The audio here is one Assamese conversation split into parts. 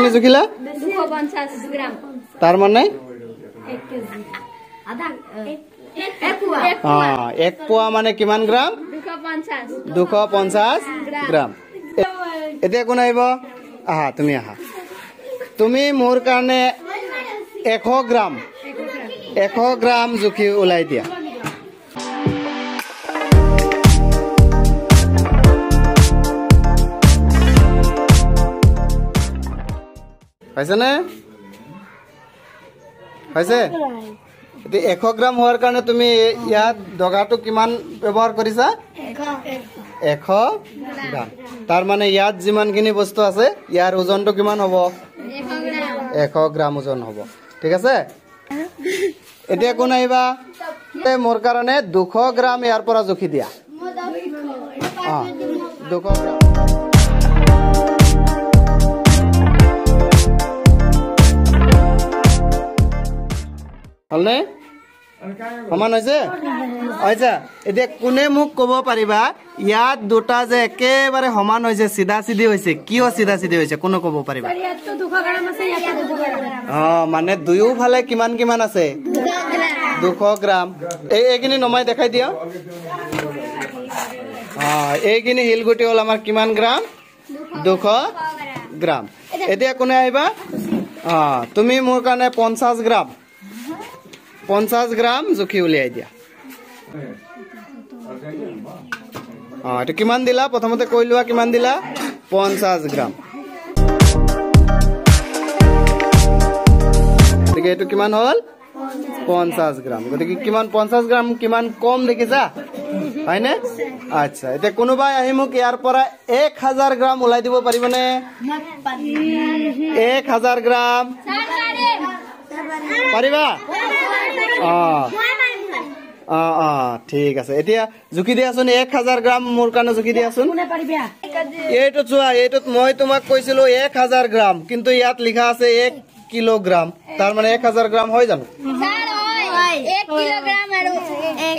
তুমি জুখিলা 250 গ্রাম তার মানে 1 কেজি আধা 1 পোয়া মানে কিমান গ্রাম 250 গ্রাম এতিয়া কোন আইব আহা তুমি মোর কারণে 100 গ্রাম জুখি উলাই দিয়া পাইছে না পাইছে 100 গ্রাম হওয়ার কারণে তুমি ইয়াত দগাটো কিমান ব্যবহার করিছা 100 গ্রাম তার মানে ইয়াত যিমানখিনি বস্তু আছে ইয়ার ওজনটো কিমান হ'ব 100 গ্রাম ওজন হ'ব ঠিক আছে এতিয়া কোন আইবা মোর কারণে 200 গ্রাম ইয়ার পৰা জুখি দিয়া 200 গ্ৰাম হলনে সমান হৈছে আচ্ছা এতিয়া কোনে মোক কব পাৰিবা ইয়াত দুটা যে একেবাৰে সমান হৈছে সিধা সিধি হৈছে কিয় সিধা সিধি হৈছে কোনে কব পাৰিবা মানে দুয়ো ফালে কিমান কিমান আছে 200 গ্ৰাম এইখিনি নমাই দেখাই দিও এইখিনি হিলগুটি হল আমাৰ কিমান গ্ৰাম 200 গ্ৰাম এতিয়া কোনে আহিবা তুমি মোৰ কাৰণে 50 গ্ৰাম জুখি উলিয়াই দিয়া এটা কিমান দিলা প্ৰথমতে কই লোৱা কিমান দিলা 50 গ্রাম ঠিক এটো কিমান হল 50 গ্রাম গতিকে কিমান 50 গ্রাম কিমান কম দেখিছা হয়নে আচ্ছা এটা কোনোবাই আহি মোক ইয়াৰ পৰা 1000 গ্ৰাম উলাই দিব পাৰিবনে 1000 গ্ৰাম পাৰিবা ঠিক আছে এতিয়া জুখি দিয়াচোন 1000 গ্ৰাম মোৰ কানে জুখি দিয়াচোন এইটো চোৱা এইটোত মই তোমাক কৈছিলো 1000 গ্রাম কিন্তু ইয়াত লিখা আছে 1 কিলোগ্রাম তার মানে 1000 গ্রাম হয় জানো স্যার হয় 1 কিলোগ্রাম আর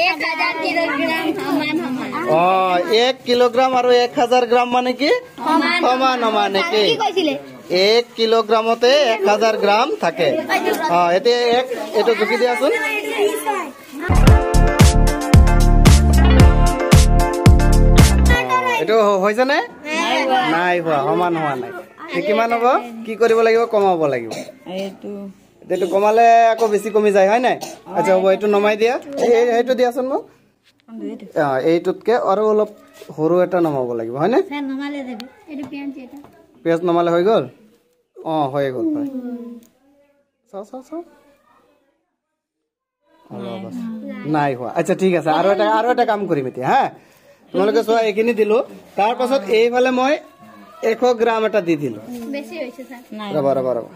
1000 কিলোগ্রাম সমান 1 কিলোগ্রাম আর 1000 গ্রাম মানে কি সমান মানে কি 1 কিলোগ্রামতে 1000 গ্রাম থাকে এতে এটো জুখি দিয়াচোন এটো হইছে না নাই হোৱা সমান হোৱা নাই কিমান হ'ব কি কৰিব লাগিব কমাব লাগিব এটো কমালে আকৌ বেছি কমি যায় হয় নাই আচ্ছা হ'ব এটো নমাই দিয়া এইটো দিয়াচোন মোক এইটোতকে আৰু অলপ সৰু এটা নমাব লাগিব হয় না স্যার নমালে দেবে এটো পিয়াজ এটা পিয়াজ নমালে হৈ গল হৈ গল চাও নাই হোৱা আচ্ছা ঠিক আছে আৰু এটা কাম কৰিম এতিয়া হা তোমালোকে চোৱা এইখিনি দিলো তাৰ পাছত এইফালে মই 100 গ্ৰাম এটা দি দিলো বেশি হইছে স্যাৰ ৰবা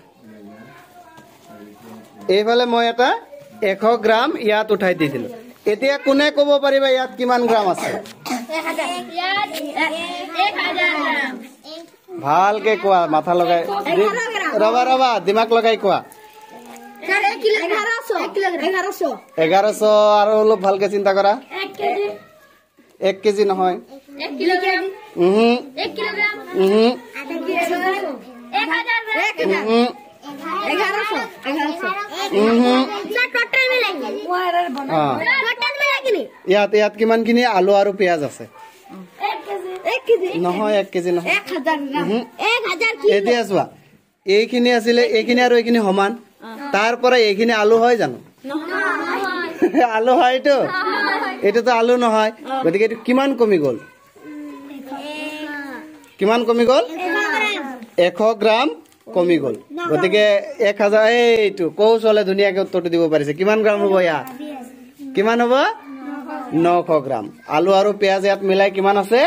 এইফালে মই এটা 100 গ্ৰাম ইয়াত উঠাই দি দিলো এতিয়া কোনে কব পাৰিবা ইয়াত কিমান গ্ৰাম আছে 1000 গ্ৰাম ভালকে কোৱা মাথা লগাই ৰবা দিমাগ লগাই কোৱা স্যাৰ 1 কিলো 1100 1100 আৰু অলপ ভালকে চিন্তা কৰা 1 কেজি নহয় 1 কিলোগ্রাম 1 কিলোগ্রাম 1000 গ্রাম 1100 স্যার টোটাল মিলাই টোটাল মিলাই কিনি ইয়াত কিমান কিনি আলু আৰু পিয়াজ আছে 1 কেজি নহয় 1 কেজি নহয় 1000 গ্ৰাম 1000 কিলো এতিয়া চোৱা এইখিনি আছিলে এইখিনি আৰু এইখিনি সমান তাৰ পৰা এইখিনি আলু হয় জানো আলু হয়তো এটা তো আলু নহয় গতিকে এটো কিমান কমি গল 100 গ্রাম কমি গল গতিকে 1000 এইটো কৌশলে ধুনিয়াকে উত্তৰটো দিব পাৰিছে কিমান গ্ৰাম হ'ব ইয়া কিমান হ'ব 900 গ্ৰাম আলু আৰু পিয়াজ ইয়াত মিলাই কিমান আছে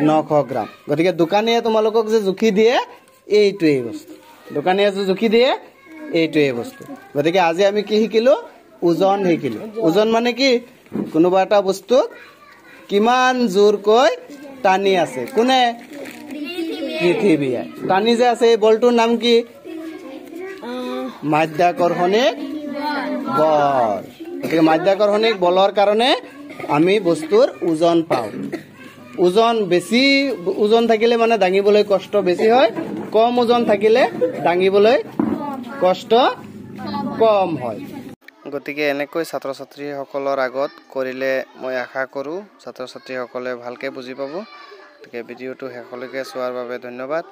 900 গ্রাম গতিকে দোকানীয়ে তোমালোকক যে জুখি দিয়ে এইটোই বস্তু দোকানীয়ে যে জুখি দিয়ে এইটোই বস্তু গতিকে আজি আমি কি শিকিলো ওজন শিকিলো ওজন মানে কি কোনোবা এটা বস্তু কিমান জোৰকৈ টানি আছে কোনে পৃথিৱীয়ে টানি যে আছে এই বলটোৰ নাম কি মাধ্যাকৰ্ষণিক বল গতিকে মাধ্যাকৰ্ষণিক বলৰ কাৰণে আমি বস্তুৰ ওজন পাওঁ ওজন বেছি ওজন থাকিলে মানে দাঙিবলৈ কষ্ট বেছি হয় কম ওজন থাকিলে দাঙিবলৈ কষ্ট কম হয় গতিকে এনেকৈ ছাত্ৰ ছাত্ৰীসকলৰ আগত কৰিলে মই আশা কৰোঁ ছাত্ৰ ছাত্ৰীসকলে ভালকৈ বুজি পাব গতিকে ভিডিঅ'টো শেষলৈকে চোৱাৰ বাবে ধন্যবাদ